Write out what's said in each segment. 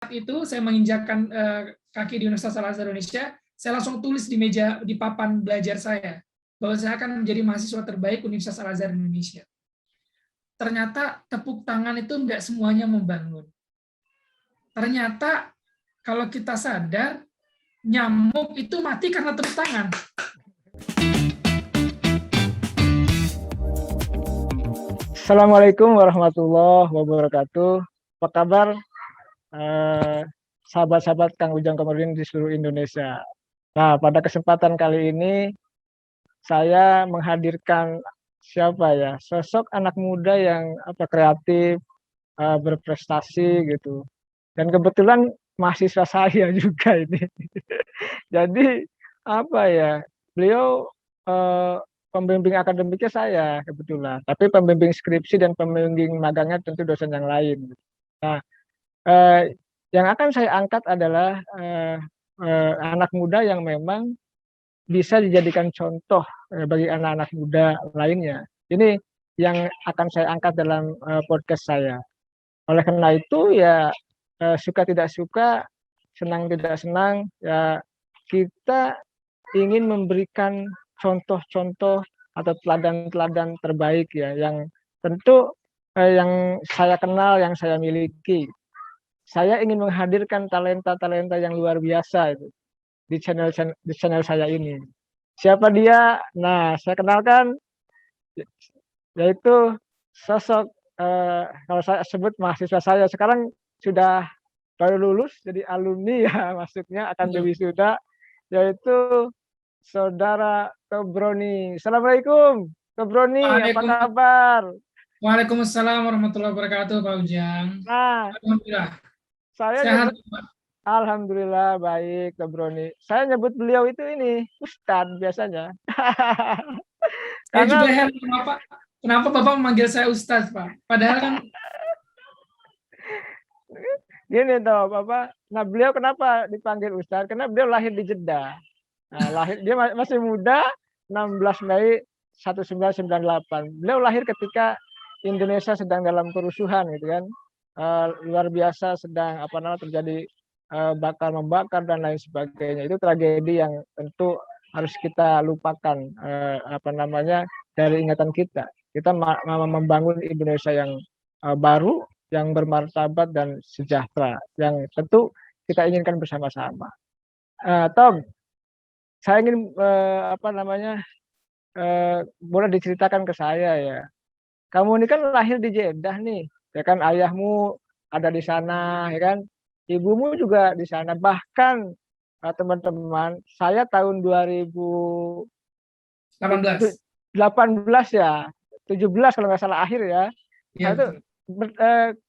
itu saya menginjakkan kaki di Universitas Al-Azhar Indonesia, saya langsung tulis di meja di papan belajar saya bahwa saya akan menjadi mahasiswa terbaik Universitas Al-Azhar Indonesia. Ternyata tepuk tangan itu enggak semuanya membangun. Ternyata kalau kita sadar, nyamuk itu mati karena tepuk tangan. Assalamualaikum warahmatullahi wabarakatuh. Apa kabar sahabat-sahabat Kang Ujang Komarudin di seluruh Indonesia. Nah, pada kesempatan kali ini saya menghadirkan sosok anak muda yang kreatif, berprestasi gitu. Dan kebetulan mahasiswa saya juga ini. Jadi beliau pembimbing akademiknya saya kebetulan, tapi pembimbing skripsi dan pembimbing magangnya tentu dosen yang lain. Nah, yang akan saya angkat adalah anak muda yang memang bisa dijadikan contoh bagi anak-anak muda lainnya. Ini yang akan saya angkat dalam podcast saya. Oleh karena itu ya suka tidak suka, senang tidak senang, ya kita ingin memberikan contoh-contoh atau teladan-teladan terbaik ya, yang tentu yang saya kenal, yang saya miliki. Saya ingin menghadirkan talenta-talenta yang luar biasa itu di channel saya ini. Siapa dia? Nah, saya kenalkan, yaitu sosok kalau saya sebut mahasiswa saya sekarang sudah baru lulus jadi alumni ya, masuknya akan wisuda, yaitu Saudara Tobroni. Assalamualaikum, Tobroni, apa kabar? Waalaikumsalam warahmatullahi wabarakatuh, Pak Ujang. Nah, Alhamdulillah. saya Sehat, nyebut, Alhamdulillah baik, Tobroni. Saya nyebut beliau itu ini Ustadz biasanya. Saya juga heran kenapa Bapak memanggil saya Ustadz, Pak? Padahal kan gini toh, Bapak. Nah, beliau kenapa dipanggil Ustadz? Karena beliau lahir di Jeddah. Nah, dia masih muda, 16 Mei 1998. Beliau lahir ketika Indonesia sedang dalam kerusuhan gitu kan. Luar biasa, sedang terjadi bakar membakar dan lain sebagainya. Itu tragedi yang tentu harus kita lupakan dari ingatan kita. Kita membangun Indonesia yang baru, yang bermartabat dan sejahtera, yang tentu kita inginkan bersama-sama. Tom, saya ingin boleh diceritakan ke saya ya. Kamu ini kan lahir di Jeddah nih, ya kan, ayahmu ada di sana, ya kan, ibumu juga di sana. Bahkan teman-teman, saya tahun 2018 ya, 17 kalau nggak salah akhir ya, ya, itu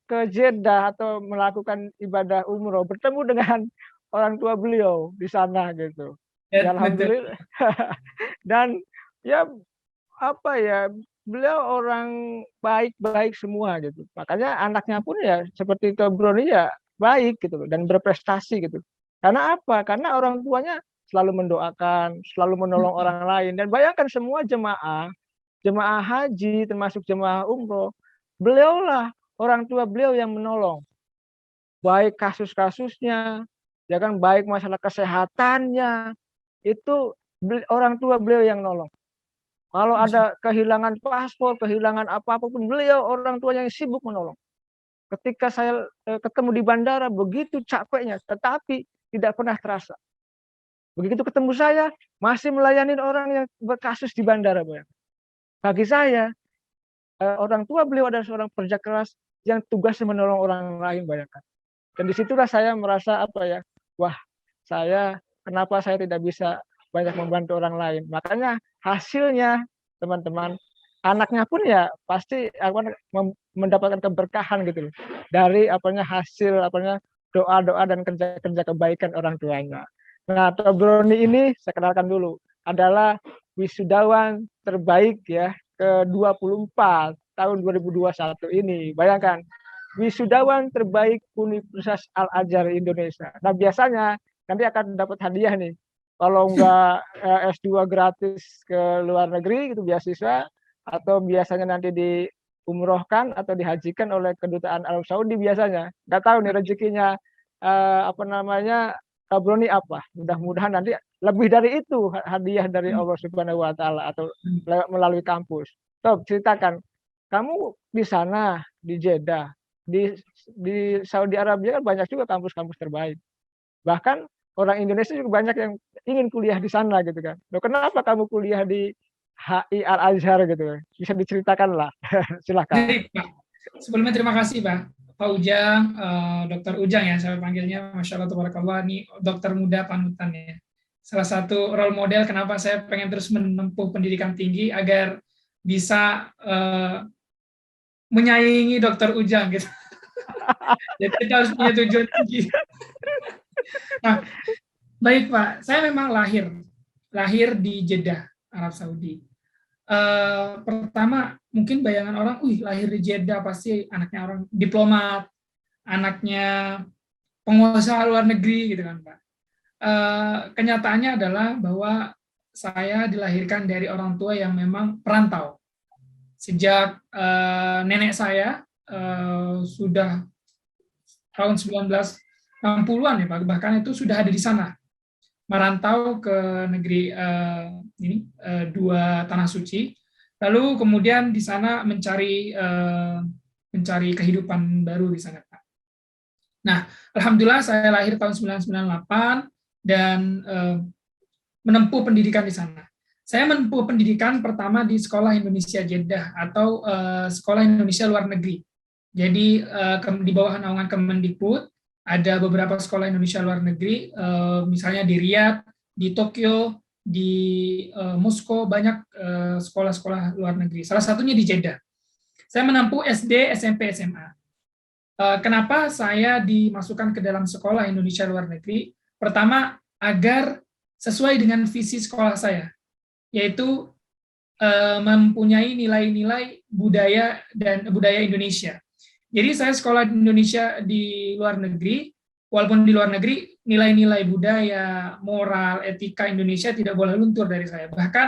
ke Jeddah atau melakukan ibadah umroh, bertemu dengan orang tua beliau di sana gitu. Ya, alhamdulillah. Dan ya beliau orang baik-baik semua gitu. Makanya anaknya pun ya seperti Tobroni ya baik gitu loh, dan berprestasi gitu. Karena apa? Karena orang tuanya selalu mendoakan, selalu menolong orang lain. Dan bayangkan semua jemaah haji termasuk jemaah umroh, beliaulah, orang tua beliau yang menolong. Baik kasus-kasusnya, ya kan, baik masalah kesehatannya, itu orang tua beliau yang nolong. Kalau ada kehilangan paspor, kehilangan apapun, beliau orang tua yang sibuk menolong. Ketika saya ketemu di bandara, begitu capeknya, tetapi tidak pernah terasa. Begitu ketemu saya, masih melayani orang yang berkasus di bandara. Bagi saya, orang tua beliau adalah seorang pekerja keras yang tugasnya menolong orang lain, bayangkan. Dan disitulah saya merasa wah, kenapa saya tidak bisa banyak membantu orang lain. Makanya hasilnya teman-teman, anaknya pun ya pasti mendapatkan keberkahan gitu loh, dari hasil doa-doa dan kerja-kerja kebaikan orang tuanya. Nah, Tobroni ini saya kenalkan dulu, adalah wisudawan terbaik ya ke-24 tahun 2021 ini. Bayangkan, wisudawan terbaik Universitas Al-Azhar Indonesia. Nah, biasanya nanti akan dapat hadiah nih. Kalau enggak S2 gratis ke luar negeri gitu, beasiswa, atau biasanya nanti diumrohkan atau dihajikan oleh kedutaan Arab Saudi biasanya. Nggak tahu nih rezekinya apa namanya, Tabroni apa? Mudah-mudahan nanti lebih dari itu hadiah dari Allah Subhanahu wa taala atau melalui kampus. Sob, ceritakan. Kamu di sana, di Jeddah, di Saudi Arabia kan banyak juga kampus-kampus terbaik. Bahkan orang Indonesia juga banyak yang ingin kuliah di sana gitu kan. Loh, kenapa kamu kuliah di HI Al Azhar gitu kan? Bisa diceritakan lah. Silakan. Baik, Pak. Sebelumnya terima kasih, Pak. Pak Ujang, Dokter Ujang ya, saya panggilnya. Masya Allah, tabarakallah, ini dokter muda panutan ya. Salah satu role model kenapa saya pengen terus menempuh pendidikan tinggi agar bisa menyaingi Dokter Ujang gitu. Jadi kita harus punya tujuan tinggi. Nah, baik Pak, saya memang lahir di Jeddah, Arab Saudi. Pertama, mungkin bayangan orang, lahir di Jeddah pasti anaknya orang diplomat, anaknya pengusaha luar negeri gitu kan Pak. Kenyataannya adalah bahwa saya dilahirkan dari orang tua yang memang perantau. Sejak nenek saya sudah tahun 1960-an ya Pak, bahkan itu sudah ada di sana, merantau ke negeri dua tanah suci, lalu kemudian di sana mencari kehidupan baru di sana Pak. Nah, alhamdulillah saya lahir tahun 1998 dan menempuh pendidikan di sana. Saya menempuh pendidikan pertama di Sekolah Indonesia Jeddah atau Sekolah Indonesia Luar Negeri. Jadi di bawah naungan Kemendikbud ada beberapa sekolah Indonesia luar negeri, misalnya di Riyadh, di Tokyo, di Moskow, banyak sekolah-sekolah luar negeri. Salah satunya di Jeddah. Saya menempuh SD, SMP, SMA. Kenapa saya dimasukkan ke dalam sekolah Indonesia luar negeri? Pertama, agar sesuai dengan visi sekolah saya, yaitu mempunyai nilai-nilai budaya dan budaya Indonesia. Jadi saya sekolah di Indonesia di luar negeri, walaupun di luar negeri nilai-nilai budaya, moral, etika Indonesia tidak boleh luntur dari saya. Bahkan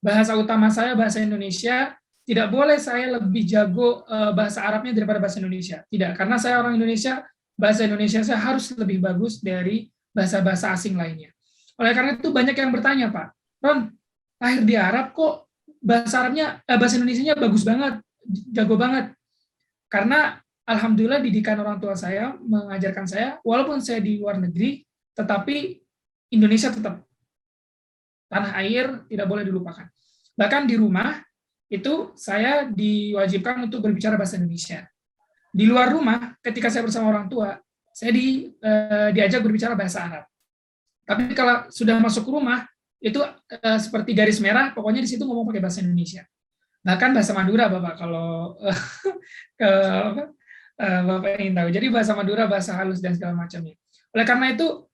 bahasa utama saya bahasa Indonesia, tidak boleh saya lebih jago bahasa Arabnya daripada bahasa Indonesia. Tidak, karena saya orang Indonesia, bahasa Indonesia saya harus lebih bagus dari bahasa-bahasa asing lainnya. Oleh karena itu banyak yang bertanya, Pak, Ron, lahir di Arab kok bahasa Arabnya, bahasa Indonesianya bagus banget, jago banget. Karena alhamdulillah didikan orang tua saya mengajarkan saya, walaupun saya di luar negeri, tetapi Indonesia tetap tanah air tidak boleh dilupakan. Bahkan di rumah itu saya diwajibkan untuk berbicara bahasa Indonesia. Di luar rumah, ketika saya bersama orang tua, saya diajak berbicara bahasa Arab. Tapi kalau sudah masuk ke rumah, itu seperti garis merah, pokoknya di situ ngomong pakai bahasa Indonesia. Bahkan bahasa Madura, Bapak, kalau Bapak ingin tahu. Jadi bahasa Madura, bahasa halus, dan segala macamnya. Oleh karena itu,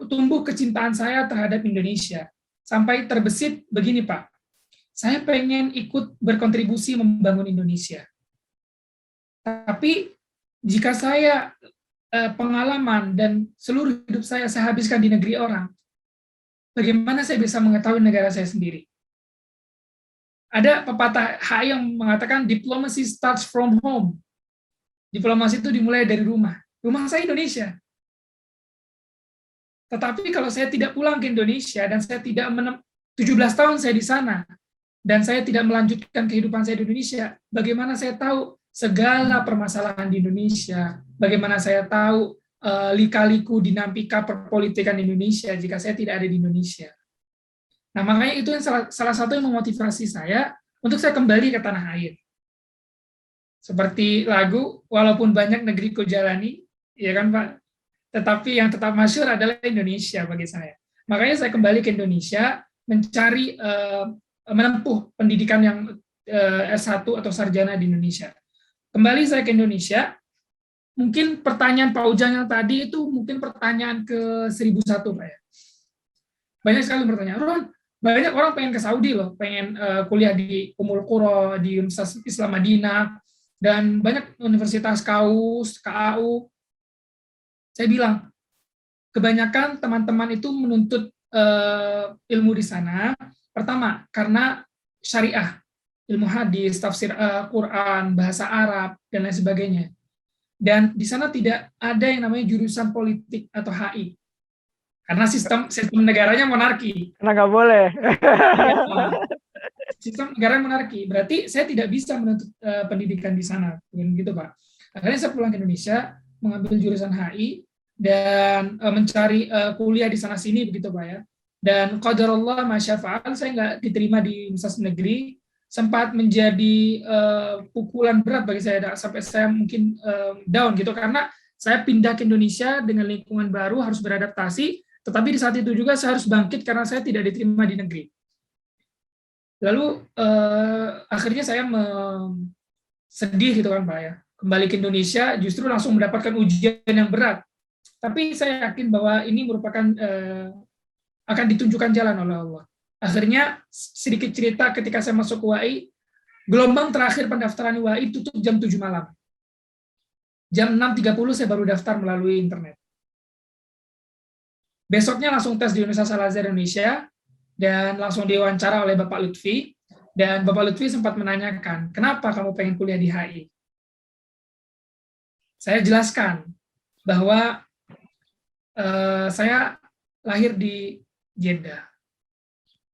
tumbuh kecintaan saya terhadap Indonesia. Sampai terbesit begini, Pak. Saya pengen ikut berkontribusi membangun Indonesia. Tapi jika saya pengalaman dan seluruh hidup saya habiskan di negeri orang, bagaimana saya bisa mengetahui negara saya sendiri? Ada pepatah HI yang mengatakan diplomacy starts from home. Diplomasi itu dimulai dari rumah. Rumah saya Indonesia. Tetapi kalau saya tidak pulang ke Indonesia dan saya tidak 17 tahun saya di sana dan saya tidak melanjutkan kehidupan saya di Indonesia, bagaimana saya tahu segala permasalahan di Indonesia, bagaimana saya tahu lika-liku dinamika perpolitikan Indonesia jika saya tidak ada di Indonesia. Nah, makanya itu yang salah satu yang memotivasi saya untuk saya kembali ke tanah air. Seperti lagu, walaupun banyak negeri ku jalani, ya kan Pak, tetapi yang tetap masyhur adalah Indonesia bagi saya. Makanya saya kembali ke Indonesia, mencari, menempuh pendidikan yang S1 atau sarjana di Indonesia. Kembali saya ke Indonesia, mungkin pertanyaan Pak Ujang yang tadi itu mungkin pertanyaan ke 1001 Pak ya. Banyak sekali bertanya, Ron, banyak orang pengen ke Saudi loh, pengen kuliah di Ummul Qura, di Universitas Islam Madinah, dan banyak universitas KAUS, KAU. Saya bilang, kebanyakan teman-teman itu menuntut ilmu di sana, pertama, karena syariah, ilmu hadis, tafsir Quran, bahasa Arab, dan lain sebagainya. dan di sana tidak ada yang namanya jurusan politik atau HI, karena sistem negaranya monarki. Karena nggak boleh. Ya, sistem negara monarki, berarti saya tidak bisa menuntut pendidikan di sana, gitu Pak. Akhirnya saya pulang ke Indonesia, mengambil jurusan HI dan mencari kuliah di sana sini, begitu Pak ya. Dan qadarullah masyafa'al, saya nggak diterima di Universitas Negeri, sempat menjadi pukulan berat bagi saya, sampai saya mungkin down gitu, karena saya pindah ke Indonesia dengan lingkungan baru, harus beradaptasi, tetapi di saat itu juga saya harus bangkit karena saya tidak diterima di negeri. Lalu akhirnya saya sedih gitu kan Pak ya, kembali ke Indonesia justru langsung mendapatkan ujian yang berat. Tapi saya yakin bahwa ini merupakan akan ditunjukkan jalan oleh Allah. Akhirnya sedikit cerita, ketika saya masuk UAI, gelombang terakhir pendaftaran UAI tutup jam 7 malam. Jam 6.30 saya baru daftar melalui internet. Besoknya langsung tes di Universitas Al-Azhar Indonesia, dan langsung diwawancara oleh Bapak Lutfi, dan Bapak Lutfi sempat menanyakan, kenapa kamu pengen kuliah di HI? Saya jelaskan bahwa saya lahir di Jeddah,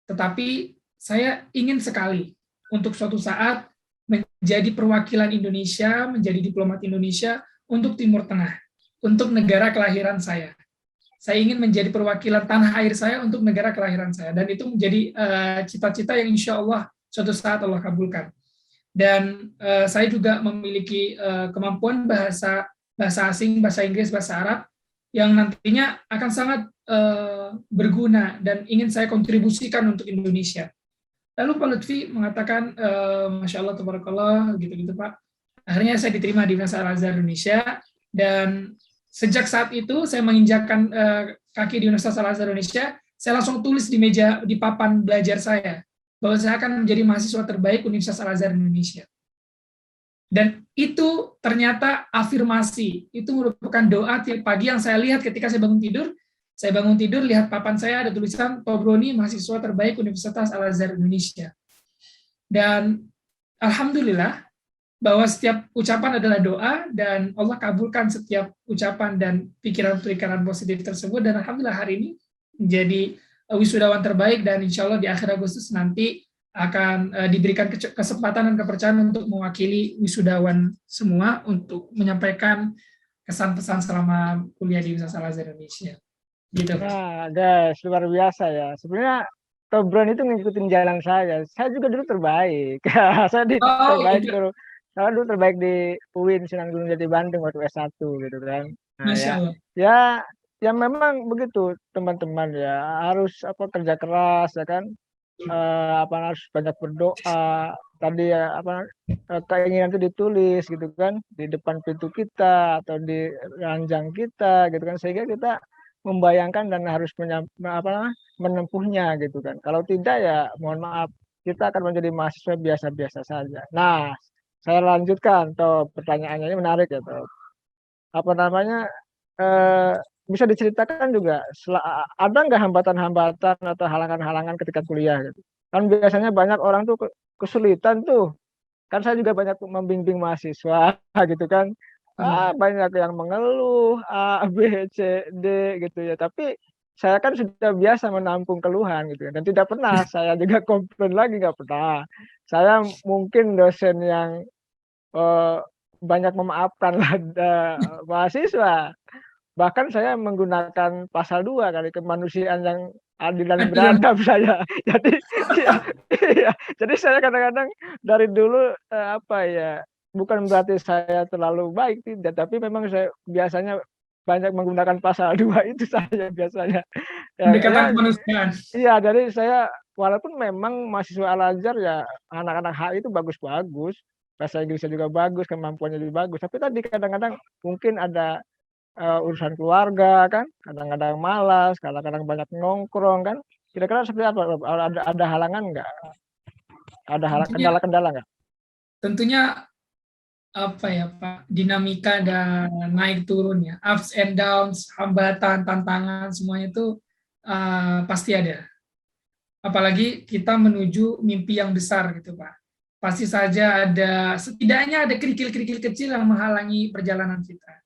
tetapi saya ingin sekali untuk suatu saat menjadi perwakilan Indonesia, menjadi diplomat Indonesia untuk Timur Tengah, untuk negara kelahiran saya. Saya ingin menjadi perwakilan tanah air saya untuk negara kelahiran saya, dan itu menjadi cita-cita yang insya Allah suatu saat Allah kabulkan. Dan saya juga memiliki kemampuan bahasa asing, bahasa Inggris, bahasa Arab, yang nantinya akan sangat berguna dan ingin saya kontribusikan untuk Indonesia. Lalu Pak Lutfi mengatakan, Masya Allah, tabarakallah, gitu-gitu Pak. Akhirnya saya diterima di Universitas Al-Azhar Indonesia, dan sejak saat itu saya menginjakkan kaki di Universitas Al-Azhar Indonesia, saya langsung tulis di papan belajar saya bahwa saya akan menjadi mahasiswa terbaik Universitas Al-Azhar Indonesia. Dan itu ternyata afirmasi, itu merupakan doa tiap pagi yang saya lihat ketika saya bangun tidur. Saya bangun tidur, lihat papan saya ada tulisan Tobroni mahasiswa terbaik Universitas Al-Azhar Indonesia. Dan alhamdulillah, bahwa setiap ucapan adalah doa, dan Allah kabulkan setiap ucapan dan pikiran-pikiran positif tersebut, dan alhamdulillah hari ini menjadi wisudawan terbaik, dan insya Allah di akhir Agustus nanti akan diberikan kesempatan dan kepercayaan untuk mewakili wisudawan semua untuk menyampaikan kesan-pesan selama kuliah di Universitas Al-Azhar Indonesia. Gitu. Nah, guys, luar biasa ya. Sebenarnya Tobron itu ngikutin jalan saya. Saya juga dulu terbaik. Saya terbaik dulu. Saya dulu terbaik di UIN Sunan Gunung Jati Bandung waktu S1 gitu kan. Nah, Masya Allah. Ya memang begitu teman-teman ya, harus kerja keras ya kan. Harus banyak berdoa. Tadi ya keinginan itu ditulis gitu kan di depan pintu kita atau di ranjang kita gitu kan, sehingga kita membayangkan dan harus menempuhnya gitu kan. Kalau tidak ya mohon maaf, kita akan menjadi mahasiswa biasa-biasa saja. Nah, saya lanjutkan pertanyaannya, ini menarik ya bisa diceritakan juga ada nggak hambatan-hambatan atau halangan-halangan ketika kuliah gitu. Kan biasanya banyak orang tuh kesulitan tuh. Kan saya juga banyak membimbing mahasiswa gitu kan. Banyak yang mengeluh A, B, C, D gitu ya. Tapi saya kan sudah biasa menampung keluhan gitu, dan tidak pernah saya juga komplain lagi, nggak pernah. Saya mungkin dosen yang banyak memaafkan mahasiswa. Bahkan saya menggunakan pasal 2 kali, kemanusiaan yang adil dan beradab saya. Jadi saya kadang-kadang dari dulu bukan berarti saya terlalu baik, tidak, tapi memang saya biasanya banyak menggunakan pasal 2 itu saya biasanya. Pendekatan kemanusiaan. Iya, jadi saya walaupun memang mahasiswa Al-Azhar ya anak-anak HI itu bagus-bagus, bahasa Inggrisnya juga bagus, kemampuannya juga bagus, tapi tadi kadang-kadang mungkin ada urusan keluarga kan, kadang-kadang malas, kadang-kadang banyak nongkrong kan. Kira-kira seperti apa? Ada halangan nggak? Ada kendala-kendala nggak? Tentunya Pak, dinamika dan naik turun ya, ups and downs, hambatan, tantangan, semuanya itu pasti ada. Apalagi kita menuju mimpi yang besar gitu Pak. pasti saja setidaknya ada kerikil-kerikil kecil yang menghalangi perjalanan kita.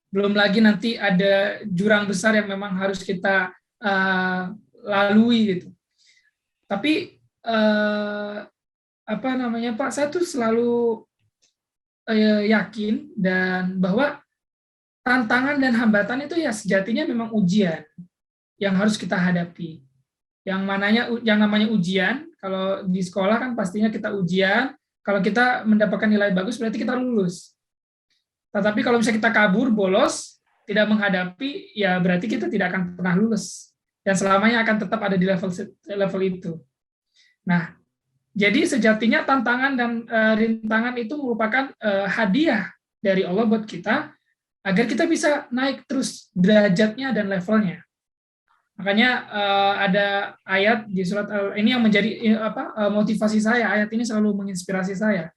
Belum lagi nanti ada jurang besar yang memang harus kita lalui gitu. Tapi apa namanya Pak, saya tuh selalu yakin dan bahwa tantangan dan hambatan itu ya sejatinya memang ujian yang harus kita hadapi. Yang namanya ujian, kalau di sekolah kan pastinya kita ujian, kalau kita mendapatkan nilai bagus berarti kita lulus. Tetapi kalau misalnya kita kabur, bolos, tidak menghadapi, ya berarti kita tidak akan pernah lulus. Dan selamanya akan tetap ada di level itu. Nah, jadi sejatinya tantangan dan rintangan itu merupakan hadiah dari Allah buat kita, agar kita bisa naik terus derajatnya dan levelnya. Makanya ada ayat di surat ini yang menjadi motivasi saya. Ayat ini selalu menginspirasi saya.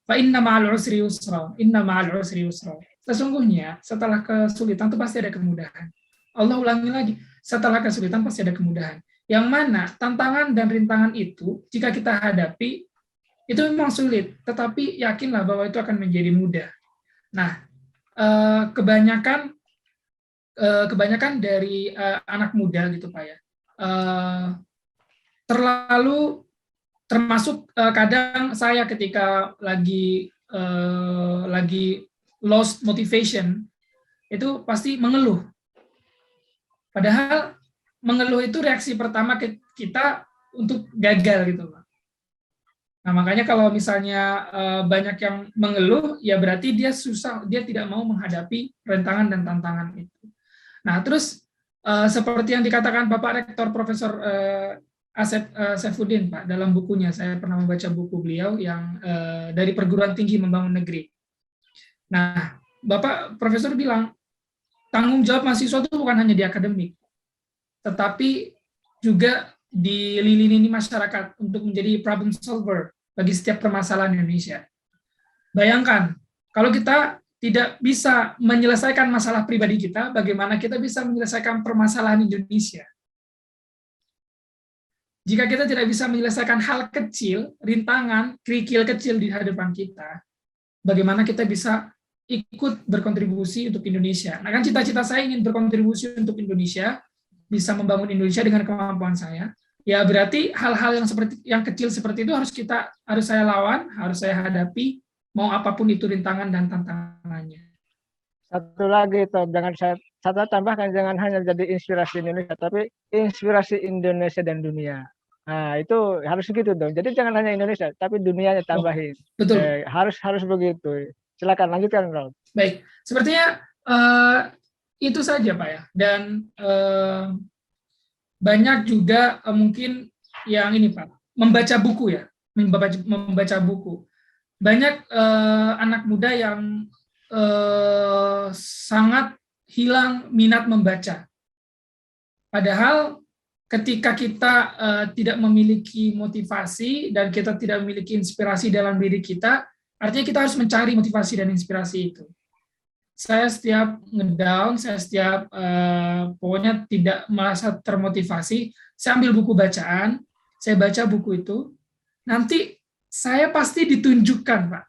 Fa inna ma'al usri yusra. Inna ma'al usri yusra. Sesungguhnya setelah kesulitan itu pasti ada kemudahan. Allah ulangi lagi, setelah kesulitan pasti ada kemudahan. Yang mana tantangan dan rintangan itu jika kita hadapi itu memang sulit, tetapi yakinlah bahwa itu akan menjadi mudah. Nah, kebanyakan dari anak muda gitu Pak ya, termasuk kadang saya ketika lagi lost motivation itu pasti mengeluh. Padahal mengeluh itu reaksi pertama kita untuk gagal gitu Pak. Nah, makanya kalau misalnya banyak yang mengeluh, ya berarti dia tidak mau menghadapi rintangan dan tantangan itu. Nah, terus seperti yang dikatakan Bapak Rektor Profesor Asep Saifuddin, Pak, dalam bukunya, saya pernah membaca buku beliau yang dari perguruan tinggi membangun negeri. Nah, Bapak Profesor bilang, tanggung jawab mahasiswa itu bukan hanya di akademik, tetapi juga di lini masyarakat untuk menjadi problem solver bagi setiap permasalahan Indonesia. Bayangkan, kalau kita tidak bisa menyelesaikan masalah pribadi kita, bagaimana kita bisa menyelesaikan permasalahan Indonesia? Jika kita tidak bisa menyelesaikan hal kecil, rintangan, kerikil kecil di hadapan kita, bagaimana kita bisa ikut berkontribusi untuk Indonesia? Nah kan cita-cita saya ingin berkontribusi untuk Indonesia, bisa membangun Indonesia dengan kemampuan saya. Ya berarti hal-hal yang kecil seperti itu harus saya lawan, harus saya hadapi, mau apapun itu rintangan dan tantangannya. Satu lagi itu, saya tambahkan, jangan hanya jadi inspirasi Indonesia, tapi inspirasi Indonesia dan dunia. Nah itu harus gitu dong. Jadi jangan hanya Indonesia, tapi dunianya tambahin. Betul. Harus begitu. Silakan lanjutkan, Rob. Baik, sepertinya itu saja Pak ya. Dan banyak juga mungkin yang ini Pak, membaca buku ya, membaca buku. Banyak anak muda yang sangat hilang minat membaca. Padahal ketika kita tidak memiliki motivasi dan kita tidak memiliki inspirasi dalam diri kita, artinya kita harus mencari motivasi dan inspirasi itu. Saya setiap ngedown, saya setiap pokoknya tidak merasa termotivasi, saya ambil buku bacaan, saya baca buku itu, nanti saya pasti ditunjukkan, Pak.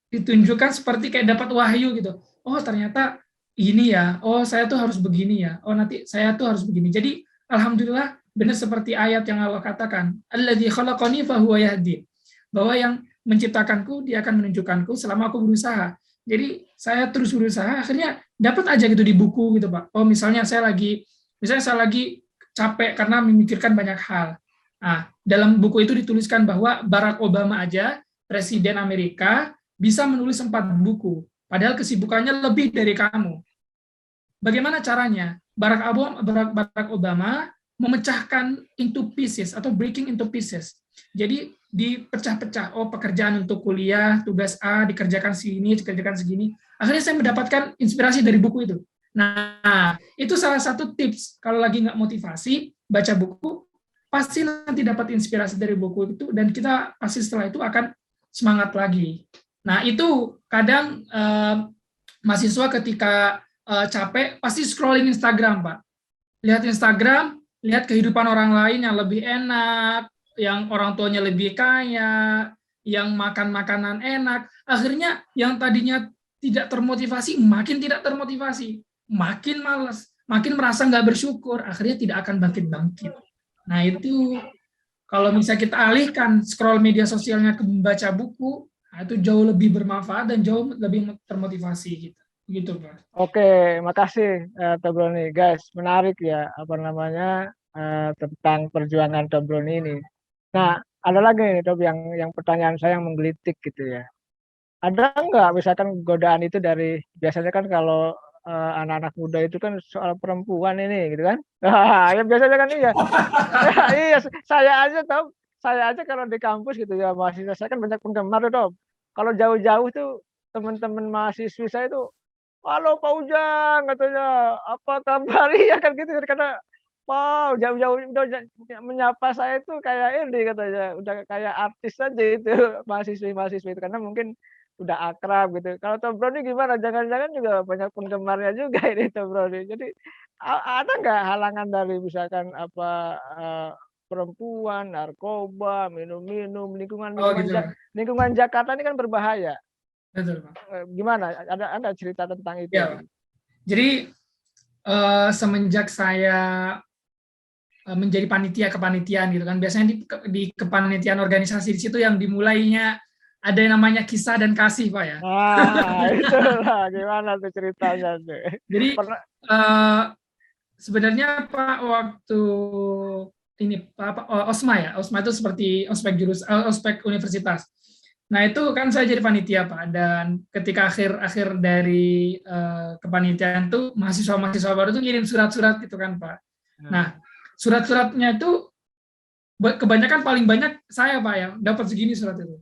Ditunjukkan seperti kayak dapat wahyu gitu. Oh, ternyata ini ya. Oh, saya tuh harus begini ya. Oh, nanti saya tuh harus begini. Jadi, alhamdulillah, benar seperti ayat yang Allah katakan, alladzi khalaqani fahuwa yahdin. Bahwa yang menciptakanku, dia akan menunjukkanku selama aku berusaha. Jadi saya terus berusaha, akhirnya dapat aja gitu di buku gitu Pak. Oh misalnya saya lagi capek karena memikirkan banyak hal. Nah dalam buku itu dituliskan bahwa Barack Obama aja, Presiden Amerika, bisa menulis 4 buku. Padahal kesibukannya lebih dari kamu. Bagaimana caranya? Barack Obama memecahkan into pieces atau breaking into pieces. Jadi dipecah-pecah. Oh, pekerjaan untuk kuliah, tugas A dikerjakan segini. Akhirnya saya mendapatkan inspirasi dari buku itu. Nah, itu salah satu tips. Kalau lagi nggak motivasi, baca buku, pasti nanti dapat inspirasi dari buku itu, dan kita pasti setelah itu akan semangat lagi. Nah, itu kadang mahasiswa ketika capek, pasti scrolling Instagram, Pak. Lihat Instagram, lihat kehidupan orang lain yang lebih enak, yang orang tuanya lebih kaya, yang makan makanan enak. Akhirnya yang tadinya tidak termotivasi, makin tidak termotivasi, makin malas, makin merasa nggak bersyukur, akhirnya tidak akan bangkit-bangkit. Nah itu kalau misalnya kita alihkan scroll media sosialnya ke membaca buku, nah itu jauh lebih bermanfaat dan jauh lebih termotivasi gitu. Gitu, Pak. Oke, makasih Tobroni, guys. Menarik ya apa namanya tentang perjuangan Tobroni ini. Nah, ada lagi nih Tob yang pertanyaan saya yang menggelitik gitu ya. Ada nggak misalkan godaan itu dari biasanya kan kalau anak-anak muda itu kan soal perempuan ini gitu kan? Ya biasanya kan iya. Iya, saya aja kalau di kampus gitu ya mahasiswa saya kan banyak penggemar tuh Tob. Kalau jauh-jauh tuh teman-teman mahasiswi saya itu, "Halo Pak Ujang," katanya, "apa kabar?" Iya kan gitu karena wow, jauh-jauh udah menyapa saya itu kayak ini katanya, udah kayak artis aja itu mahasiswi-mahasiswi itu karena mungkin udah akrab gitu. Kalau Tobroni gimana? Jangan-jangan juga banyak penggemarnya juga ini Tobroni. Jadi ada nggak halangan dari misalkan apa perempuan, narkoba, minum-minum, Oh gitu, Pak. lingkungan Jakarta ini kan berbahaya. Betul, Pak. Gimana? Ada cerita tentang itu? Ya, Pak. Jadi semenjak saya menjadi panitia kepanitiaan gitu kan, biasanya di kepanitiaan organisasi di situ yang dimulainya ada yang namanya kisah dan kasih, Pak ya. Nah, itulah gimana tuh ceritanya tuh? Jadi Pernah sebenarnya Pak waktu ini apa OSMA ya, OSMA itu seperti ospek universitas. Nah itu kan saya jadi panitia Pak, dan ketika akhir dari kepanitiaan tuh mahasiswa baru tuh ngirim surat-surat gitu kan Pak. Nah surat-suratnya itu kebanyakan paling banyak saya Pak ya dapat segini surat itu.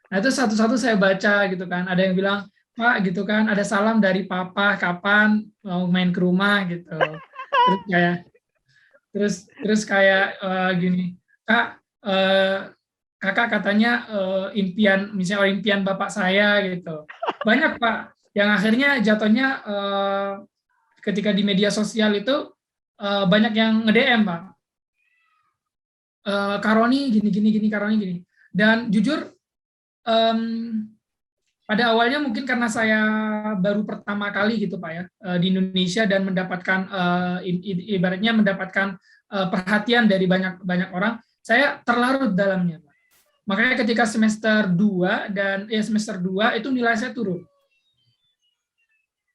Nah itu satu-satu saya baca gitu kan. Ada yang bilang Pak gitu kan, ada salam dari Papa kapan mau main ke rumah gitu. Terus kayak gini, Kak, kakak katanya impian misalnya impian bapak saya gitu. Banyak Pak yang akhirnya jatuhnya ketika di media sosial itu banyak yang nge-DM Pak. Karoni gini Karoni gini. Dan jujur pada awalnya mungkin karena saya baru pertama kali gitu Pak ya di Indonesia dan mendapatkan ibaratnya mendapatkan perhatian dari banyak orang, saya terlarut dalamnya Pak. Makanya ketika semester 2 dan semester 2 itu nilai saya turun.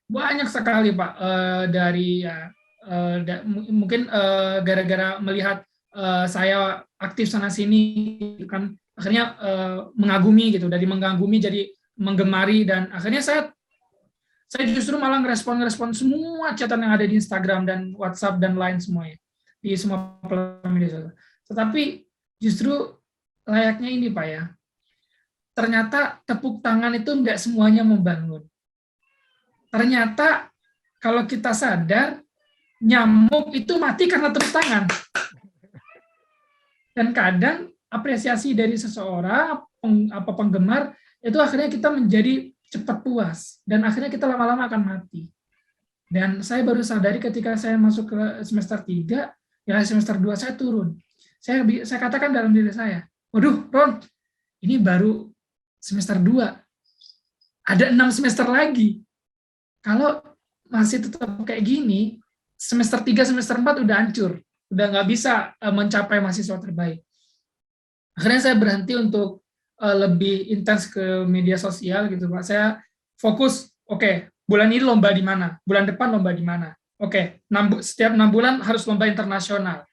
Banyak sekali Pak dari ya mungkin gara-gara melihat saya aktif sana sini kan akhirnya mengagumi gitu, dari mengagumi jadi menggemari, dan akhirnya saya justru malah ngerespon semua catatan yang ada di Instagram dan WhatsApp dan lain semuanya di semua platform media sosial. Tetapi justru layaknya ini Pak ya, ternyata tepuk tangan itu nggak semuanya membangun. Ternyata kalau kita sadar nyamuk itu mati karena tepuk tangan. Dan kadang apresiasi dari seseorang penggemar itu akhirnya kita menjadi cepat puas dan akhirnya kita lama-lama akan mati. Dan saya baru sadari ketika saya masuk ke semester 3, ya semester 2 saya turun. Saya katakan dalam diri saya, waduh Ron, ini baru semester 2, ada 6 semester lagi. Kalau masih tetap kayak gini, semester 3, semester 4 udah hancur, udah nggak bisa mencapai mahasiswa terbaik. Akhirnya saya berhenti untuk lebih intens ke media sosial gitu Pak. Saya fokus, oke, bulan ini lomba di mana, bulan depan lomba di mana. Oke, setiap 6 bulan harus lomba internasional.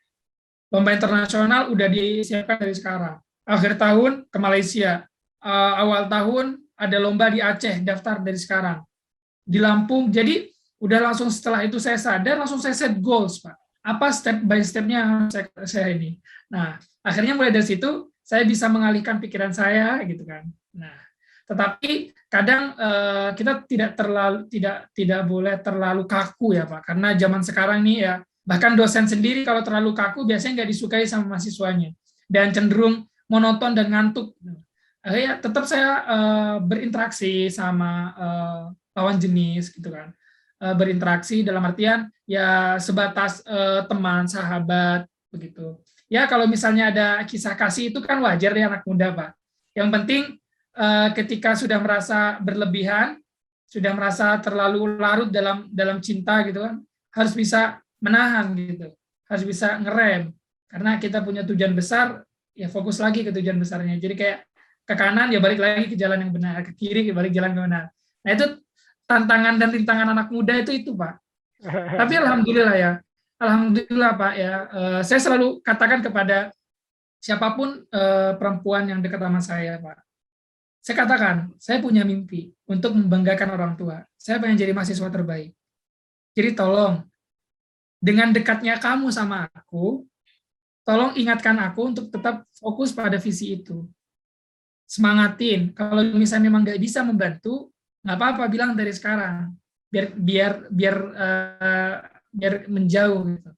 Lomba internasional udah disiapkan dari sekarang. Akhir tahun ke Malaysia, awal tahun ada lomba di Aceh, daftar dari sekarang. Di Lampung, jadi udah langsung setelah itu saya sadar, langsung saya set goals Pak. Apa step by step-nya saya ini. Nah, akhirnya mulai dari situ saya bisa mengalihkan pikiran saya gitu kan. Nah, tetapi kadang kita tidak boleh terlalu kaku ya Pak, karena zaman sekarang nih ya bahkan dosen sendiri kalau terlalu kaku biasanya nggak disukai sama mahasiswanya dan cenderung monoton dan ngantuk. Akhirnya tetap saya berinteraksi sama lawan jenis gitu kan, berinteraksi dalam artian ya sebatas teman sahabat begitu. Ya kalau misalnya ada kisah kasih itu kan wajar ya anak muda Pak. Yang penting ketika sudah merasa berlebihan, sudah merasa terlalu larut dalam cinta gitu kan, harus bisa menahan gitu, harus bisa ngerem, karena kita punya tujuan besar, ya fokus lagi ke tujuan besarnya. Jadi kayak ke kanan ya balik lagi ke jalan yang benar, ke kiri ya balik jalan yang benar. Nah itu tantangan dan rintangan anak muda itu Pak. Tapi alhamdulillah ya, alhamdulillah Pak ya, saya selalu katakan kepada siapapun perempuan yang dekat sama saya Pak, saya katakan, saya punya mimpi untuk membanggakan orang tua. Saya pengen jadi mahasiswa terbaik. Jadi tolong, dengan dekatnya kamu sama aku, tolong ingatkan aku untuk tetap fokus pada visi itu. Semangatin. Kalau misalnya memang nggak bisa membantu, nggak apa-apa, bilang dari sekarang. Biar menjauh gitu.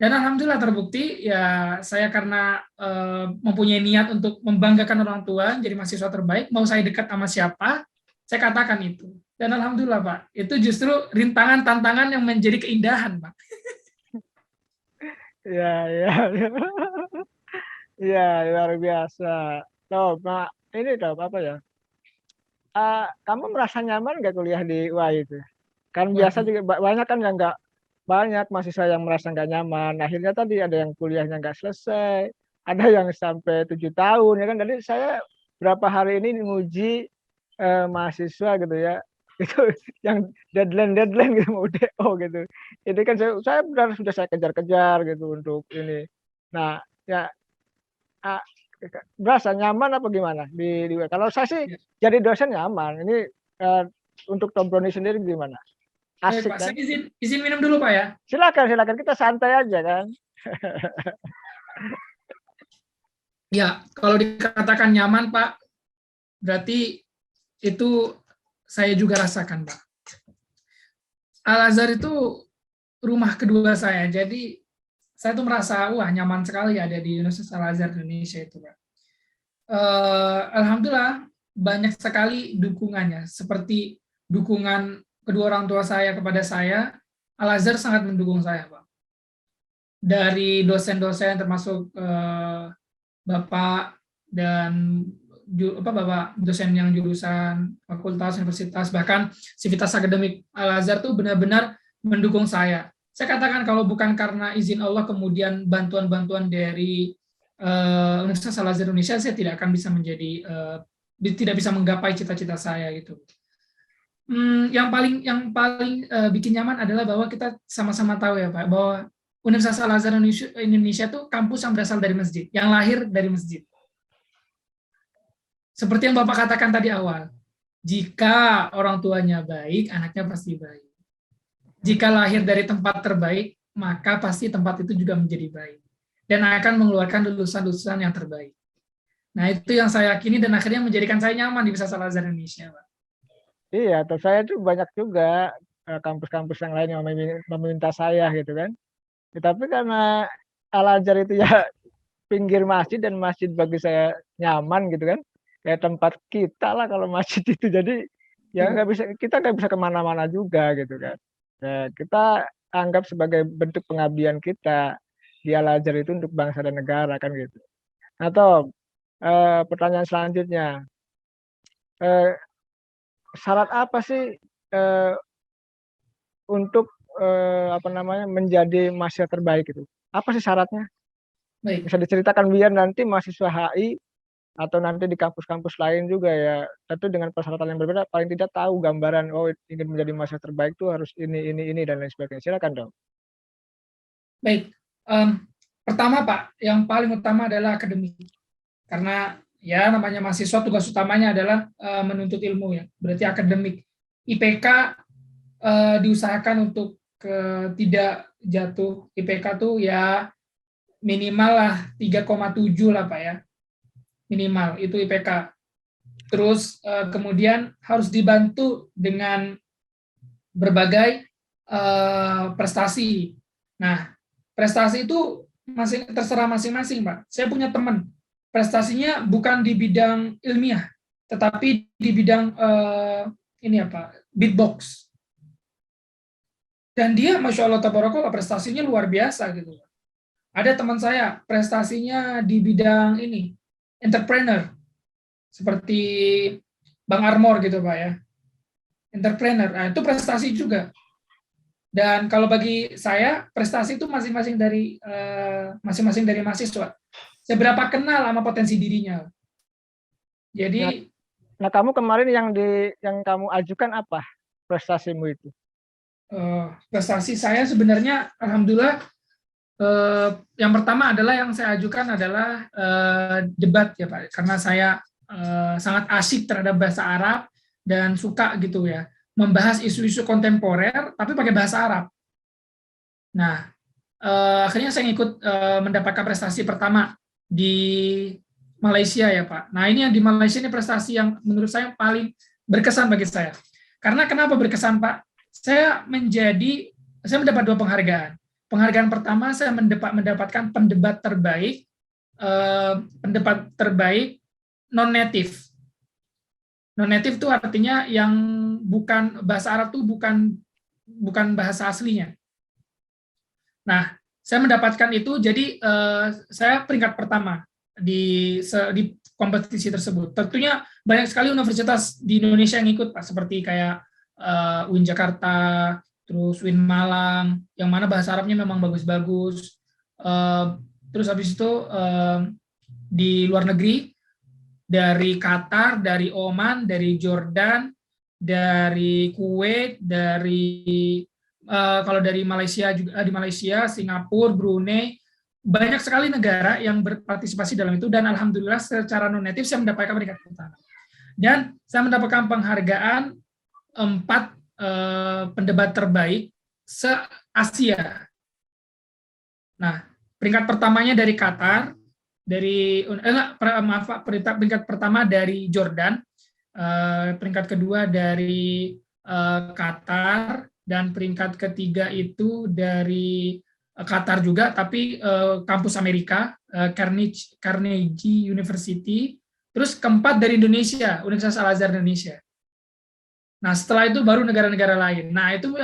Dan alhamdulillah terbukti ya, saya karena mempunyai niat untuk membanggakan orang tua, jadi mahasiswa terbaik, mau saya dekat sama siapa, saya katakan itu. Dan alhamdulillah Pak, itu justru rintangan tantangan yang menjadi keindahan Pak. Ya, ya, ya. Iya, luar biasa. Toh, Pak, ini toh apa ya? Kamu merasa nyaman nggak kuliah di UI itu? Kan biasa Waduh, juga banyak kan yang nggak, banyak mahasiswa yang merasa nggak nyaman. Akhirnya tadi ada yang kuliahnya nggak selesai, ada yang sampai 7 tahun ya kan. Jadi saya berapa hari ini nguji mahasiswa gitu ya, itu yang deadline gitu mau DO gitu. Ini kan saya benar sudah saya kejar-kejar gitu untuk ini. Nah ya, ah, berasa nyaman apa gimana di UI? Kalau saya sih ya. jadi dosen nyaman. Ini eh, untuk Tom Brownie sendiri gimana? Baik Asik Pak, kan? saya izin minum dulu Pak ya. Silakan, silakan, kita santai aja kan. Ya, kalau dikatakan nyaman Pak, berarti itu saya juga rasakan Pak. Al-Azhar itu rumah kedua saya, jadi saya tuh merasa wah nyaman sekali ada di Universitas Al-Azhar Indonesia itu Pak. Alhamdulillah banyak sekali dukungannya, seperti dukungan kedua orang tua saya kepada saya. Al-Azhar sangat mendukung saya Pak, dari dosen-dosen termasuk Bapak dan Bapak dosen yang jurusan fakultas, universitas, bahkan sivitas akademik Al-Azhar tuh benar-benar mendukung saya. Saya katakan kalau bukan karena izin Allah kemudian bantuan-bantuan dari Universitas Al-Azhar Indonesia, saya tidak akan bisa tidak bisa menggapai cita-cita saya gitu. Yang paling bikin nyaman adalah bahwa kita sama-sama tahu ya Pak, bahwa Universitas Al-Azhar Indonesia itu kampus yang berasal dari masjid, yang lahir dari masjid. Seperti yang Bapak katakan tadi awal, jika orang tuanya baik, anaknya pasti baik. Jika lahir dari tempat terbaik, maka pasti tempat itu juga menjadi baik. Dan akan mengeluarkan lulusan-lulusan yang terbaik. Nah, itu yang saya yakini dan akhirnya menjadikan saya nyaman di Universitas Al-Azhar Indonesia, Pak. Iya, atau saya tuh banyak juga kampus-kampus yang lain yang meminta saya gitu kan. Tetapi karena Al-Azhar itu ya pinggir masjid dan masjid bagi saya nyaman gitu kan. Kayak tempat kita lah kalau masjid itu. Jadi ya nggak bisa, kita nggak bisa kemana-mana juga gitu kan. Nah, kita anggap sebagai bentuk pengabdian kita di Al-Azhar itu untuk bangsa dan negara kan gitu. Atau pertanyaan selanjutnya, eh, syarat apa sih eh, untuk apa namanya menjadi mahasiswa terbaik itu? Apa sih syaratnya? Baik. Bisa diceritakan biar nanti mahasiswa HI atau nanti di kampus-kampus lain juga ya, tentu dengan persyaratan yang berbeda, paling tidak tahu gambaran, oh ingin menjadi mahasiswa terbaik tuh harus ini dan lain sebagainya. Silakan dong. Baik. Pertama, Pak, yang paling utama adalah akademik. Karena ya namanya mahasiswa tugas utamanya adalah menuntut ilmu ya. Berarti akademik. IPK diusahakan untuk tidak jatuh. IPK tuh ya minimal lah 3,7 lah Pak ya. Minimal itu IPK. Terus kemudian harus dibantu dengan berbagai prestasi. Nah, prestasi itu masih terserah masing-masing, Pak. Saya punya teman, prestasinya bukan di bidang ilmiah, tetapi di bidang beatbox. Dan dia, masya Allah, tabarakallah, prestasinya luar biasa gitu. Ada teman saya, prestasinya di bidang ini, entrepreneur. seperti Bang Armor gitu Pak ya, entrepreneur. Nah, itu prestasi juga. Dan kalau bagi saya prestasi itu masing-masing dari mahasiswa. Seberapa kenal sama potensi dirinya. Nah, Jadi nah kamu kemarin yang kamu ajukan apa prestasimu itu? prestasi saya sebenarnya alhamdulillah yang pertama adalah yang saya ajukan adalah debat ya Pak, karena saya sangat asik terhadap bahasa Arab dan suka gitu ya membahas isu-isu kontemporer tapi pakai bahasa Arab. Nah, akhirnya saya ikut mendapatkan prestasi pertama di Malaysia ya Pak. Nah ini yang di Malaysia ini prestasi yang menurut saya paling berkesan bagi saya. Karena kenapa berkesan Pak? Saya mendapat 2 penghargaan. Penghargaan pertama saya mendapatkan pendebat terbaik non-native. Non-native itu artinya yang bukan bahasa Arab tuh bukan bahasa aslinya. Nah, saya mendapatkan itu, jadi saya peringkat pertama di kompetisi tersebut. Tentunya banyak sekali universitas di Indonesia yang ikut, Pak, seperti kayak UIN Jakarta, terus UIN Malang, yang mana bahasa Arabnya memang bagus-bagus. Terus habis itu di luar negeri, dari Qatar, dari Oman, dari Jordan, dari Kuwait, kalau dari Malaysia juga, di Malaysia, Singapura, Brunei, banyak sekali negara yang berpartisipasi dalam itu, dan alhamdulillah secara non native saya mendapatkan peringkat pertama. Dan saya mendapatkan penghargaan 4 pendebat terbaik se-Asia. Nah, peringkat pertamanya dari Qatar, peringkat pertama dari Jordan, peringkat kedua dari Qatar, dan peringkat ketiga itu dari Qatar juga, tapi kampus Amerika, Carnegie University. Terus keempat dari Indonesia, Universitas Al-Azhar Indonesia. Nah, setelah itu baru negara-negara lain. Nah, itu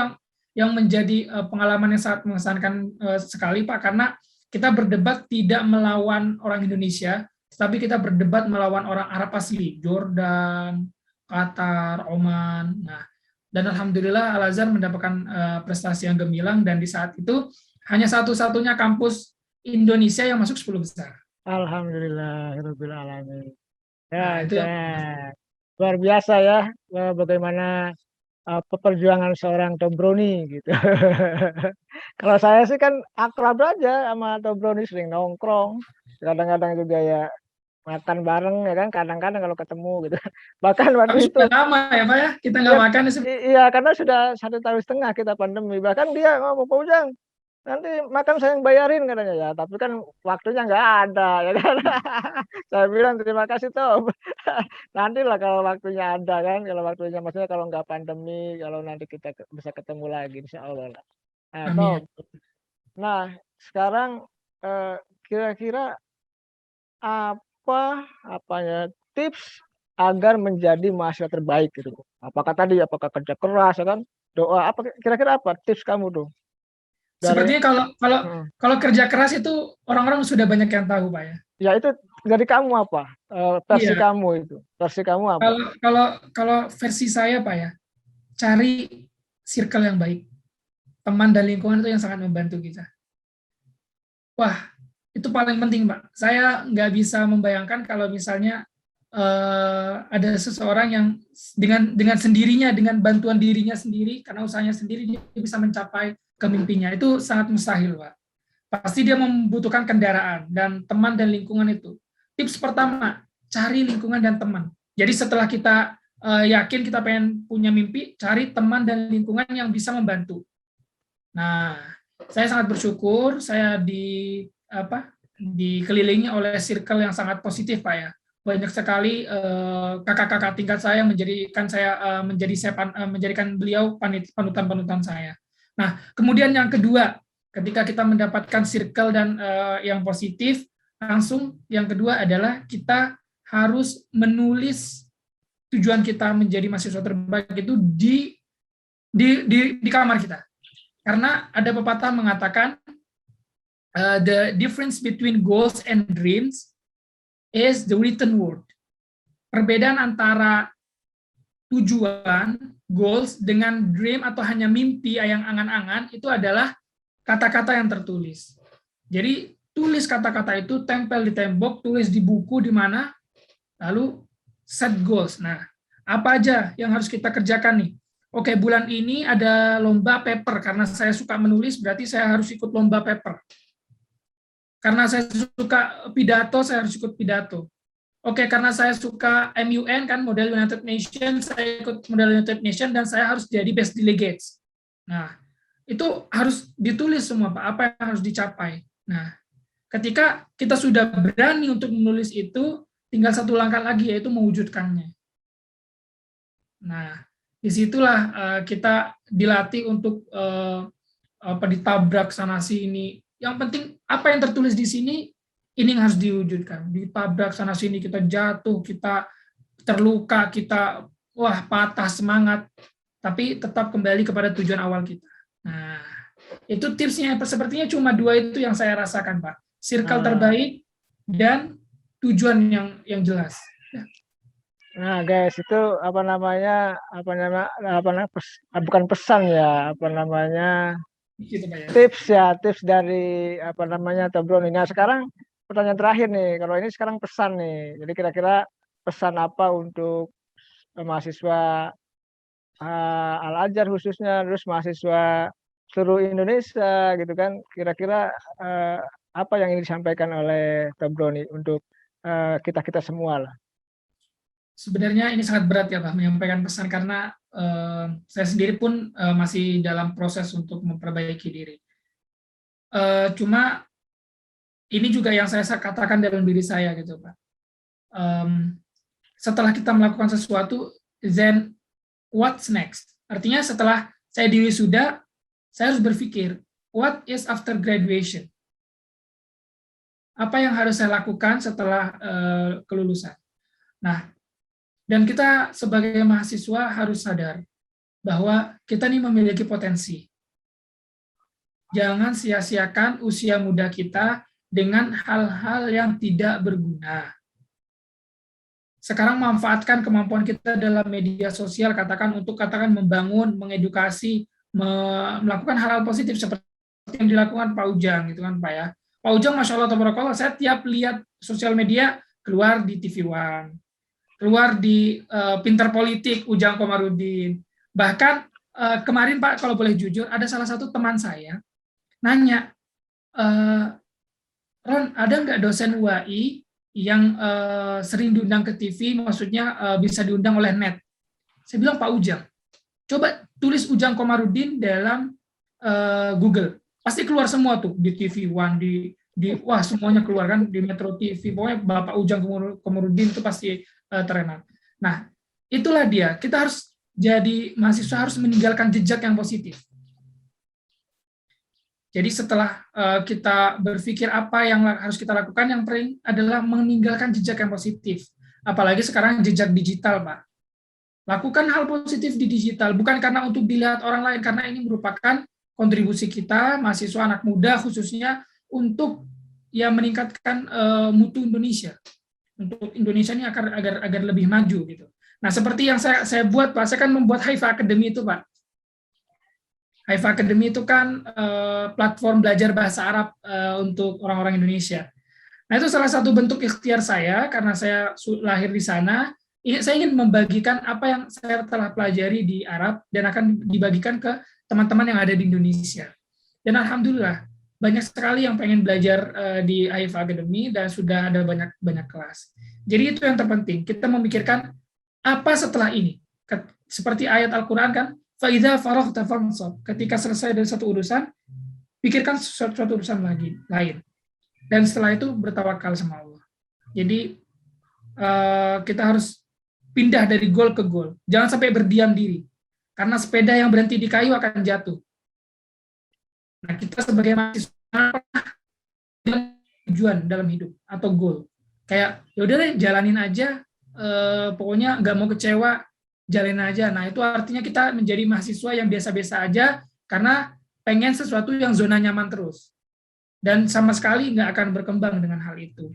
yang menjadi pengalaman yang sangat mengesankan sekali, Pak, karena kita berdebat tidak melawan orang Indonesia, tapi kita berdebat melawan orang Arab asli, Jordan, Qatar, Oman. Nah, dan alhamdulillah Al-Azhar mendapatkan prestasi yang gemilang, dan di saat itu hanya satu-satunya kampus Indonesia yang masuk 10 besar. Alhamdulillahirabbil alamin. Nah, Ya, itu yang luar biasa ya bagaimana perjuangan seorang Tombroni gitu. Kalau saya sih kan akrab aja sama Tombroni, sering nongkrong, kadang-kadang juga ya makan bareng ya kan, kadang-kadang kalau ketemu gitu. Bahkan tapi waktu itu sudah lama ya Pak ya, kita nggak ya, makan. iya karena sudah 1,5 tahun kita pandemi. Bahkan dia ngomong, Pak Ujang, nanti makan saya yang bayarin katanya ya, tapi kan waktunya nggak ada ya kan. Saya bilang terima kasih Tom. Nantilah kalau waktunya ada kan, kalau waktunya maksudnya kalau nggak pandemi, kalau nanti kita bisa ketemu lagi insya Allah lah. Nah, Tom. Amin. Nah, sekarang kira-kira apanya tips agar menjadi mahasiswa terbaik gitu? Apakah kerja keras ya kan? Doa apa kira-kira apa tips kamu tuh? Sepertinya kalau kerja keras itu orang-orang sudah banyak yang tahu, Pak ya. Ya itu dari kamu apa? Versi Iya. kamu itu. Versi kamu apa? Kalau versi saya, Pak ya, cari circle yang baik. Teman dan lingkungan itu yang sangat membantu kita. Wah, itu paling penting, Pak. Saya nggak bisa membayangkan kalau misalnya ada seseorang yang dengan sendirinya, dengan bantuan dirinya sendiri, karena usahanya sendiri, dia bisa mencapai kemimpinya. Itu sangat mustahil, Pak. Pasti dia membutuhkan kendaraan dan teman dan lingkungan itu. Tips pertama, cari lingkungan dan teman. Jadi setelah kita yakin kita pengen punya mimpi, cari teman dan lingkungan yang bisa membantu. Nah, saya sangat bersyukur saya dikelilingi oleh circle yang sangat positif, Pak ya. Banyak sekali kakak-kakak tingkat saya menjadikan beliau panutan-panutan saya. Nah, kemudian yang kedua, ketika kita mendapatkan circle dan yang positif, langsung yang kedua adalah kita harus menulis tujuan kita menjadi mahasiswa terbaik itu di kamar kita. Karena ada pepatah mengatakan the difference between goals and dreams is the written word. Perbedaan antara tujuan, goals, dengan dream atau hanya mimpi yang angan-angan itu adalah kata-kata yang tertulis. Jadi tulis kata-kata itu, tempel di tembok, tulis di buku di mana, lalu set goals. Nah, apa aja yang harus kita kerjakan nih? Oke, bulan ini ada lomba paper, karena saya suka menulis, berarti saya harus ikut lomba paper. Karena saya suka pidato, saya harus ikut pidato. Oke, karena saya suka MUN, kan, model United Nations, saya ikut model United Nations, dan saya harus jadi best delegates. Nah, itu harus ditulis semua, Pak, apa yang harus dicapai. Nah, ketika kita sudah berani untuk menulis itu, tinggal satu langkah lagi, yaitu mewujudkannya. Nah, disitulah kita dilatih untuk ditabrak sana sini. Yang penting apa yang tertulis di sini, ini yang harus diwujudkan. Ditabrak sana sini, kita jatuh, kita terluka, kita patah semangat, tapi tetap kembali kepada tujuan awal kita. Nah, itu tipsnya. Sepertinya cuma 2 itu yang saya rasakan, Pak. Circle terbaik dan tujuan yang jelas. Nah, guys, itu bukan pesan ya, Gitu, Pak, ya. tips dari Tobroni. Nah, sekarang pertanyaan terakhir nih, kalau ini sekarang pesan nih. Jadi kira-kira pesan apa untuk mahasiswa Al-Azhar khususnya, terus mahasiswa seluruh Indonesia gitu kan, kira-kira apa yang ingin disampaikan oleh Tobroni untuk kita semua lah. Sebenarnya ini sangat berat ya, Pak, menyampaikan pesan, karena saya sendiri pun masih dalam proses untuk memperbaiki diri. Cuma ini juga yang saya katakan dalam diri saya gitu, Pak. Setelah kita melakukan sesuatu, then what's next? Artinya setelah saya diwisuda, saya harus berpikir, what is after graduation? Apa yang harus saya lakukan setelah kelulusan? Nah, dan kita sebagai mahasiswa harus sadar bahwa kita ini memiliki potensi. Jangan sia-siakan usia muda kita dengan hal-hal yang tidak berguna. Sekarang manfaatkan kemampuan kita dalam media sosial, untuk membangun, mengedukasi, melakukan hal-hal positif seperti yang dilakukan Pak Ujang, gitu kan, Pak, ya. Pak Ujang, Masya Allah, tabarakallah, saya tiap lihat sosial media keluar di TV One, keluar di Pinter Politik, Ujang Komarudin. Bahkan kemarin, Pak, kalau boleh jujur, ada salah satu teman saya nanya, Ron, ada nggak dosen UAI yang sering diundang ke TV, maksudnya bisa diundang oleh net? Saya bilang, Pak Ujang. Coba tulis Ujang Komarudin dalam Google. Pasti keluar semua tuh, di TV One, wah, semuanya keluar kan, di Metro TV. Pokoknya Bapak Ujang Komarudin itu pasti terenan. Nah, itulah dia. Kita harus jadi mahasiswa, harus meninggalkan jejak yang positif. Jadi setelah kita berpikir apa yang harus kita lakukan, yang paling adalah meninggalkan jejak yang positif. Apalagi sekarang jejak digital, Pak. Lakukan hal positif di digital, bukan karena untuk dilihat orang lain, karena ini merupakan kontribusi kita, mahasiswa anak muda khususnya, untuk meningkatkan mutu Indonesia. Untuk Indonesia ini agar lebih maju gitu. Nah, seperti yang saya buat, Pak, saya kan membuat Haifa Academy itu, Pak. Haifa Academy itu kan platform belajar bahasa Arab untuk orang-orang Indonesia. Nah, itu salah satu bentuk ikhtiar saya, karena saya lahir di sana. Saya ingin membagikan apa yang saya telah pelajari di Arab dan akan dibagikan ke teman-teman yang ada di Indonesia. Dan alhamdulillah banyak sekali yang pengen belajar di Haifa Academy, dan sudah ada banyak kelas. Jadi itu yang terpenting, kita memikirkan apa setelah ini. Seperti ayat Al-Quran kan, فَإِذَا فَرَغْتَ فَانْصَبْ. Ketika selesai dari satu urusan, pikirkan suatu urusan lain. Dan setelah itu bertawakal sama Allah. Jadi kita harus pindah dari goal ke goal. Jangan sampai berdiam diri. Karena sepeda yang berhenti di kayu akan jatuh. Nah, kita sebagai mahasiswa tujuan dalam hidup atau goal. Kayak yaudah deh, jalanin aja. Pokoknya nggak mau kecewa, jalanin aja. Nah, itu artinya kita menjadi mahasiswa yang biasa-biasa aja karena pengen sesuatu yang zona nyaman terus. Dan sama sekali nggak akan berkembang dengan hal itu.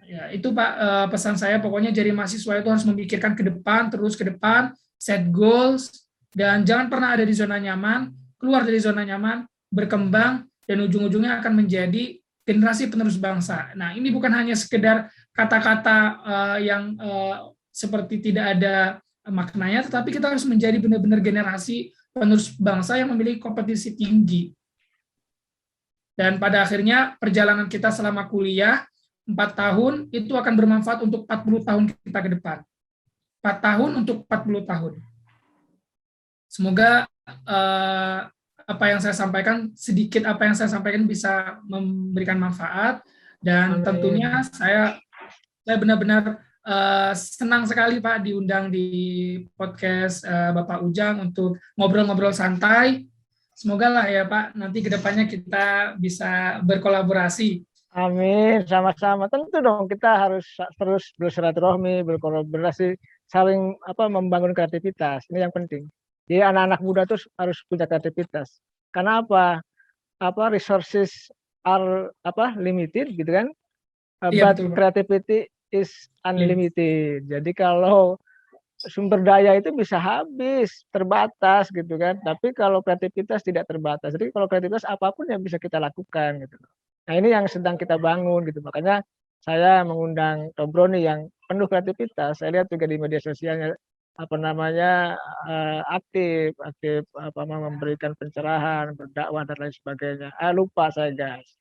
Ya, itu Pak, pesan saya pokoknya jadi mahasiswa itu harus memikirkan ke depan, terus ke depan, set goals, dan jangan pernah ada di zona nyaman, keluar dari zona nyaman, berkembang, dan ujung-ujungnya akan menjadi generasi penerus bangsa. Nah, ini bukan hanya sekedar kata-kata yang seperti tidak ada maknanya, tetapi kita harus menjadi benar-benar generasi penerus bangsa yang memiliki kompetisi tinggi. Dan pada akhirnya perjalanan kita selama kuliah 4 tahun itu akan bermanfaat untuk 40 tahun kita ke depan. 4 tahun untuk 40 tahun. Semoga apa yang saya sampaikan, sedikit apa yang saya sampaikan bisa memberikan manfaat, dan Amin. tentunya saya benar-benar senang sekali Pak diundang di podcast Bapak Ujang untuk ngobrol-ngobrol santai. Semoga lah ya Pak, nanti kedepannya kita bisa berkolaborasi. Amin, sama-sama. Tentu dong kita harus terus bersilaturahmi, berkolaborasi, saling membangun kreativitas. Ini yang penting. Jadi anak-anak muda tuh harus punya kreativitas. Karena resources are limited gitu kan. Iya, But betul Pak. creativity is unlimited. Jadi kalau sumber daya itu bisa habis, terbatas gitu kan. Tapi kalau kreativitas tidak terbatas. Jadi kalau kreativitas apapun yang bisa kita lakukan gitu. Nah, ini yang sedang kita bangun gitu. Makanya saya mengundang Tobroni yang penuh kreativitas. Saya lihat juga di media sosialnya aktif memberikan pencerahan, berdakwah dan lain sebagainya. Lupa saya guys.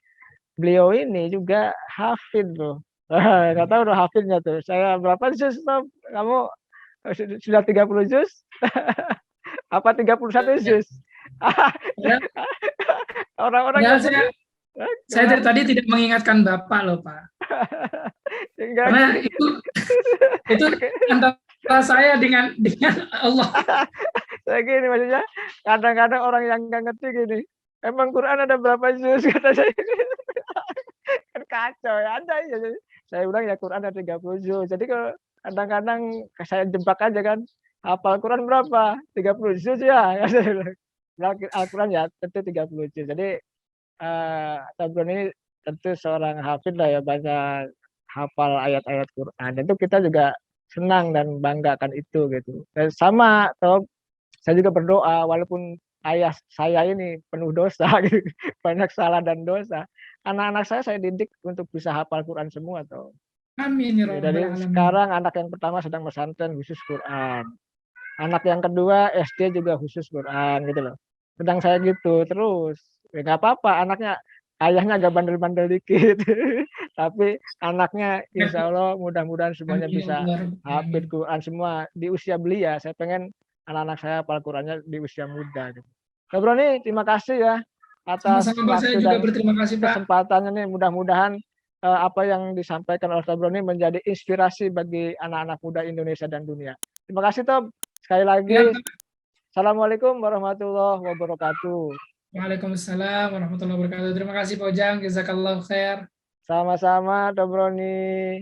Beliau ini juga hafid loh. Nggak tahu udah hafidnya tuh. Saya berapa juz Tom? Kamu sudah 30 juz? Apa 31 juz? Orang-orang yang saya dari tadi tidak mengingatkan Bapak loh Pak. Karena itu antara saya dengan Allah. Saya gini maksudnya, kadang-kadang orang yang nggak ngerti gini, emang Quran ada berapa juz kata saya. Kan kacau ya, ada ya. Saya bilang ya Quran ada 30 juz. Jadi kalau kadang-kadang saya jebak aja kan, hafal Quran berapa? 30 juz ya. Al-Quran ya tentu 30 juz. Jadi Tabron ini tentu seorang hafid lah ya, banyak hafal ayat-ayat Quran. Tentu kita juga senang dan banggakan itu gitu. Dan sama Tom, saya juga berdoa walaupun ayah saya ini penuh dosa gitu, banyak salah dan dosa. Anak-anak saya didik untuk bisa hafal Quran semua Tom. Amin ya rabbal Dari alamin. sekarang anak yang pertama sedang pesantren khusus Quran. Anak yang kedua SD juga khusus Quran gitu loh. Sedang saya gitu terus. Ya nggak apa-apa, anaknya ayahnya agak bandel-bandel dikit. Tapi anaknya insya Allah mudah-mudahan semuanya bisa hafid Quran semua di usia belia. Saya pengen anak-anak saya hafal Qurannya di usia muda. Gitu. Pak Broni, terima kasih ya atas Sama-sama Pak, saya waktu juga dan berterima kasih Pak. kesempatannya nih. Mudah-mudahan apa yang disampaikan oleh Pak Broni menjadi inspirasi bagi anak-anak muda Indonesia dan dunia. Terima kasih Tom. Sekali lagi. Ya, Assalamualaikum warahmatullahi wabarakatuh. Waalaikumsalam warahmatullahi wabarakatuh. Terima kasih Pak Ujang. Jazakallahu khair. Sama-sama, Tobroni.